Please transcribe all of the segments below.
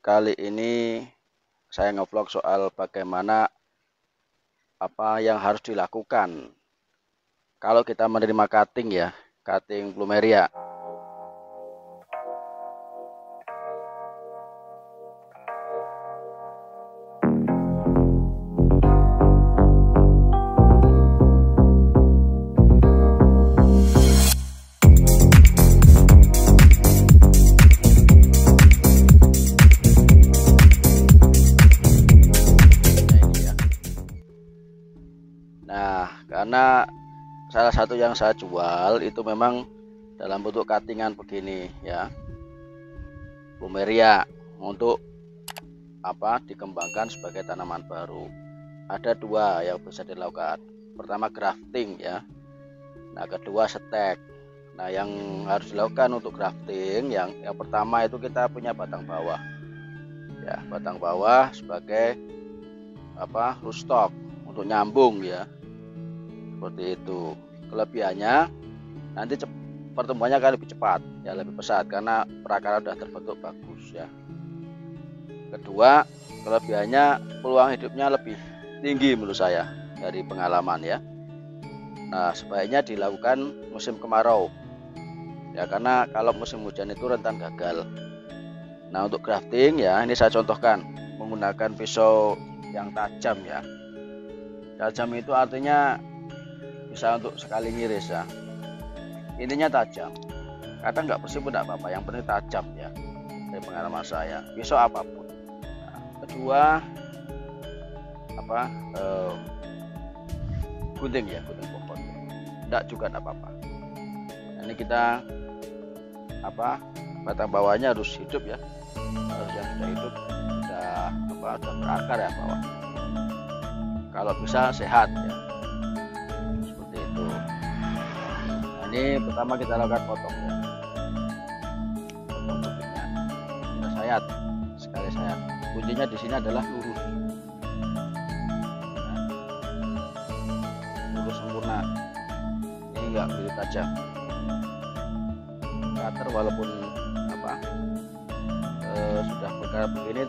kali ini saya ngevlog soal bagaimana apa yang harus dilakukan kalau kita menerima cutting ya, cutting plumeria. Nah, karena salah satu yang saya jual itu memang dalam bentuk cuttingan begini ya, plumeria untuk apa dikembangkan sebagai tanaman baru. Ada dua yang bisa dilakukan. Pertama grafting ya. Nah, kedua stek. Nah, yang harus dilakukan untuk grafting yang pertama itu kita punya batang bawah. Ya, batang bawah sebagai apa? Rootstock untuk nyambung ya. Seperti itu. Kelebihannya nanti pertumbuhannya akan lebih cepat ya, lebih pesat karena perakaran sudah terbentuk bagus ya. Kedua, kelebihannya peluang hidupnya lebih tinggi menurut saya dari pengalaman ya. Nah, sebaiknya dilakukan musim kemarau ya, karena kalau musim hujan itu rentan gagal. Nah, untuk grafting ya, ini saya contohkan menggunakan pisau yang tajam ya. Tajam itu artinya bisa untuk sekali ngiris ya, intinya tajam. Kadang nggak bersih pun tidak apa-apa, yang penting tajam ya, dari pengalaman saya. Pisau apapun. Nah, kedua apa gunting ya, gunting pohon tidak juga tidak apa-apa. Nah, ini kita apa batang bawahnya harus hidup ya, harus yang sudah hidup, sudah berakar ya bawah, kalau bisa sehat ya. Ini pertama kita lakukan potong ya, potong cukupnya, kita sayat sekali sayat. Kuncinya di sini adalah lurus, lurus sempurna. Ini enggak begitu tajam. Cutter walaupun apa sudah berkarat begini,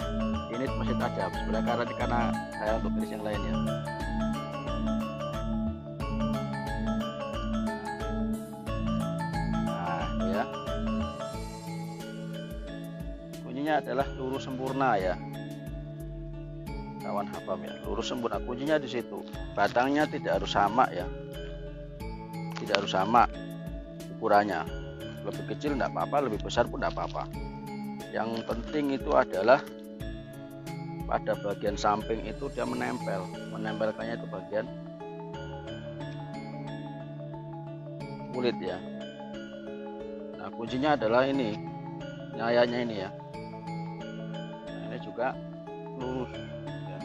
ini masih tajam sebenarnya karena saya untuk jenis yang lainnya. Adalah lurus sempurna ya kawan habam ya, lurus sempurna. Kuncinya di situ. Batangnya tidak harus sama ya, tidak harus sama ukurannya, lebih kecil tidak apa-apa, lebih besar pun tidak apa-apa. Yang penting itu adalah pada bagian samping itu dia menempelkannya itu bagian kulit ya. Nah, kuncinya adalah ini nyayanya ini ya, juga lurus ya,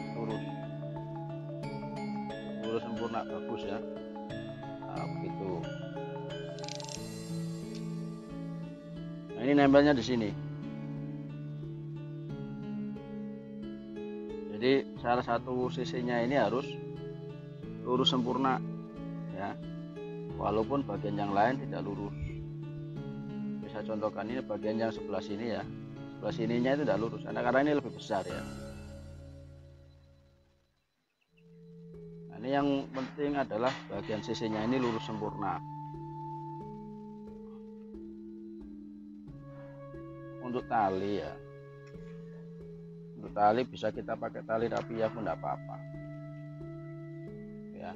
lurus sempurna bagus ya. Nah, begitu. Nah, ini nempelnya di sini. Jadi salah satu sisinya ini harus lurus sempurna ya, walaupun bagian yang lain tidak lurus. Bisa contohkan ini bagian yang sebelah sini ya, sebelah sininya itu tidak lurus karena ini lebih besar ya. Nah, ini yang penting adalah bagian sisinya ini lurus sempurna. Untuk tali ya, untuk tali bisa kita pakai tali rapia pun tidak apa-apa ya,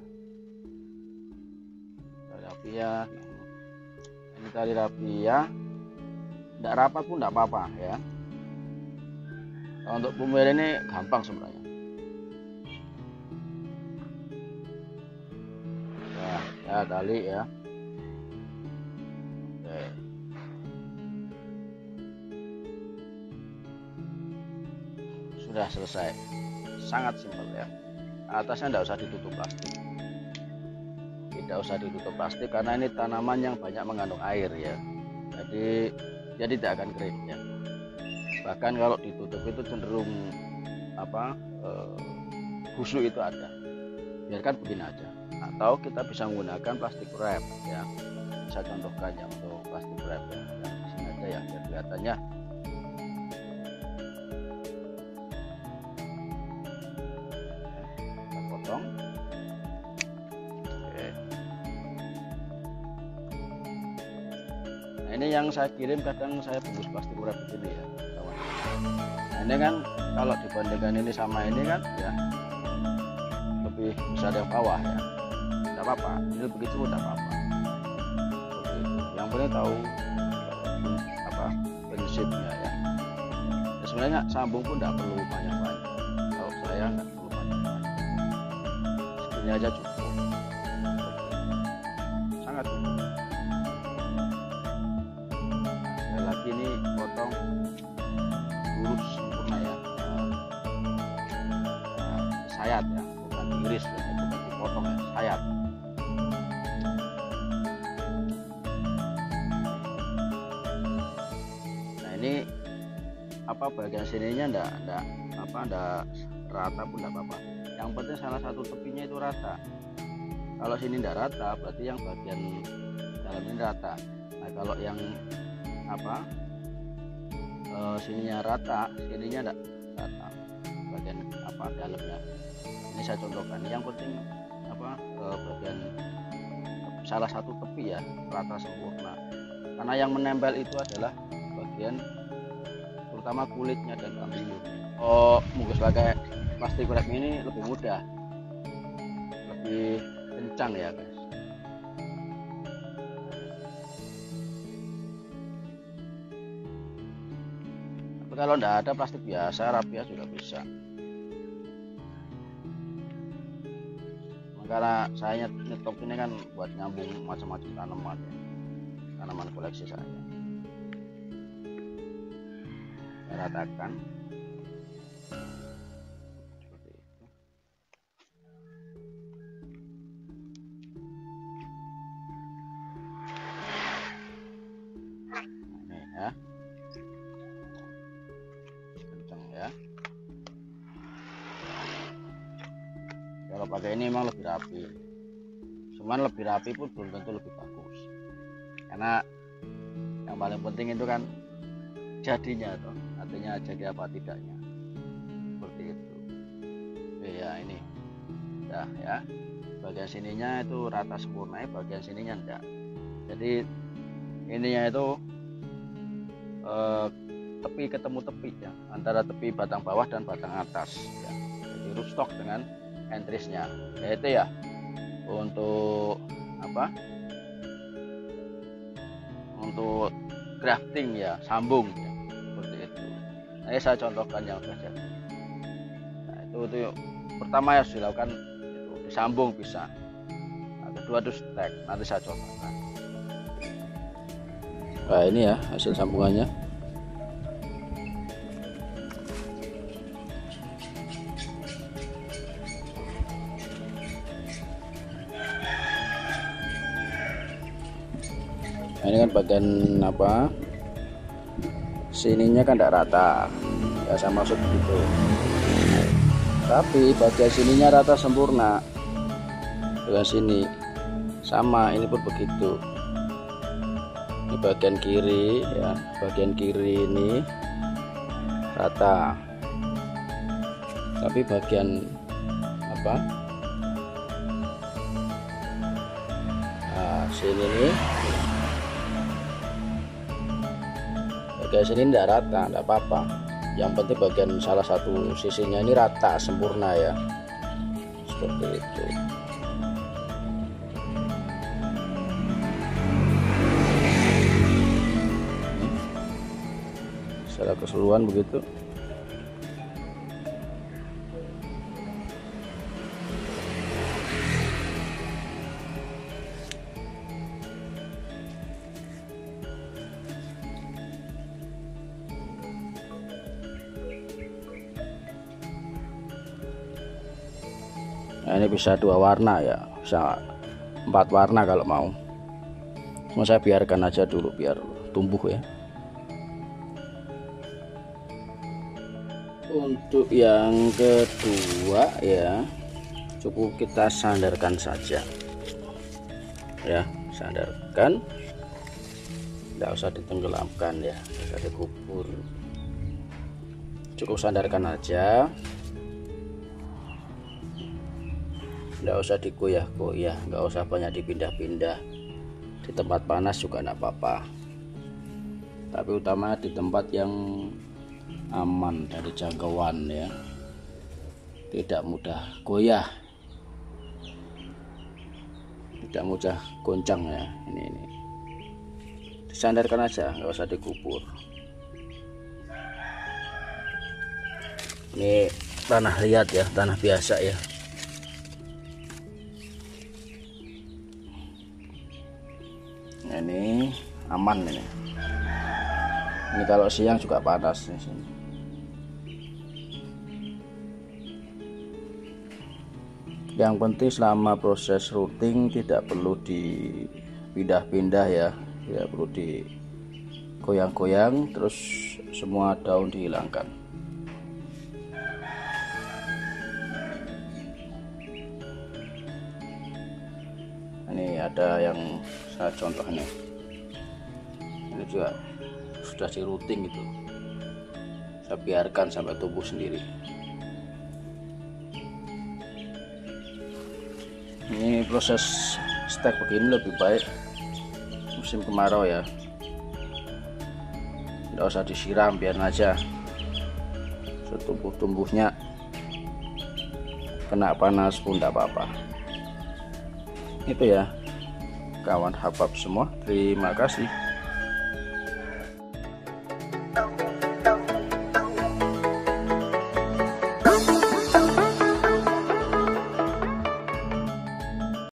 tali rapia. Ini tali rapia tidak rapat pun tidak apa-apa ya. Untuk plumeria ini gampang sebenarnya ya, tali ya. Oke. Sudah selesai, sangat simpel ya. Atasnya tidak usah ditutup plastik, tidak usah ditutup plastik karena ini tanaman yang banyak mengandung air ya, jadi dia tidak akan kering ya. Bahkan kalau ditutup itu cenderung apa busuk itu ada. Biarkan begini aja, atau kita bisa menggunakan plastik wrap ya. Bisa contohkan ya untuk plastik wrap ya, yang di sini aja ya biar kelihatannya ini yang saya kirim kadang saya bungkus plastik wrap begini ya kawan. Nah, ini kan kalau dibandingkan ini sama ini kan ya lebih besar yang bawah ya, tidak apa-apa, ini begitu tidak apa-apa. Yang penting tahu apa prinsipnya ya. Sebenarnya sambung pun tidak perlu banyak-banyak, kalau saya nggak perlu banyak-banyak, segini aja cukup, sangat cukup. Sekali lagi ini potong lurus sempurna ya, sayat ya, bukan diiris ya, bukan dipotong ya, sayat. Nah ini apa bagian sininya enggak rata pun enggak apa-apa, yang penting salah satu tepinya itu rata. Kalau sini enggak rata berarti yang bagian dalam ini rata. Nah kalau yang sininya rata, sininya enggak rata, bagian dalamnya. Ini saya contohkan, yang penting bagian salah satu tepi ya rata sempurna, karena yang menempel itu adalah bagian terutama kulitnya dan kambingnya. Bungkus pakai plastik wrap ini lebih mudah, lebih kencang ya guys. Tapi kalau tidak ada plastik biasa rapiah juga bisa. Karena saya nyetok ini kan buat nyambung macam-macam tanaman ya, tanaman koleksi saya. Ratakan seperti itu. Ini ya, kencang ya. Kalau pakai ini memang lebih rapi, cuman lebih rapi pun belum tentu lebih bagus, karena yang paling penting itu kan jadinya toh, artinya jadi apa tidaknya, seperti itu. Oke ya, ini dah ya, bagian sininya itu rata sempurna, bagian sininya enggak. Jadi ininya itu tepi ketemu tepi ya, antara tepi batang bawah dan batang atas ya. Jadi rootstock dengan entrisnya, yaitu ya untuk untuk grafting ya, sambung ya, seperti itu. Nah, ini saya contohkan yang sudah jadi. Nah, itu pertama harus dilakukan itu, disambung bisa. Nah, kedua itu stek, nanti saya contohkan. Nah ini ya hasil sambungannya. Nah, ini kan bagian sininya kan tidak rata ya, saya maksud begitu. Tapi bagian sininya rata sempurna dengan sini sama, ini pun begitu. Ini bagian kiri ya, bagian kiri ini rata, tapi bagian sini nih, bagian sini tidak rata, tidak apa-apa. Yang penting bagian salah satu sisinya ini rata sempurna ya, seperti itu. Secara keseluruhan begitu. Nah, ini bisa 2 warna ya, bisa 4 warna kalau mau. Cuma saya biarkan aja dulu biar tumbuh ya. Untuk yang kedua ya, cukup kita sandarkan saja ya, sandarkan, tidak usah ditenggelamkan ya, tidak usah dikubur, cukup sandarkan aja. Nggak usah dikoyah-koyah, nggak usah banyak dipindah-pindah, di tempat panas juga nggak apa-apa. tapi utama di tempat yang aman dari jangkauan ya, tidak mudah goyah, tidak mudah goncang ya. Ini disandarkan aja, nggak usah dikubur. Ini tanah liat ya, tanah biasa ya. Nah, ini aman ini. Ini kalau siang juga panas di sini. Yang penting selama proses rooting tidak perlu dipindah-pindah ya, tidak perlu digoyang-goyang, terus semua daun dihilangkan. Ini ada yang saya contohnya, ini juga sudah di rooting gitu, saya biarkan sampai tumbuh sendiri. Ini proses stek begini lebih baik musim kemarau ya, tidak usah disiram, biar aja setumbuh-tumbuhnya, kena panas pun tidak apa-apa. Itu ya kawan habab semua, terima kasih.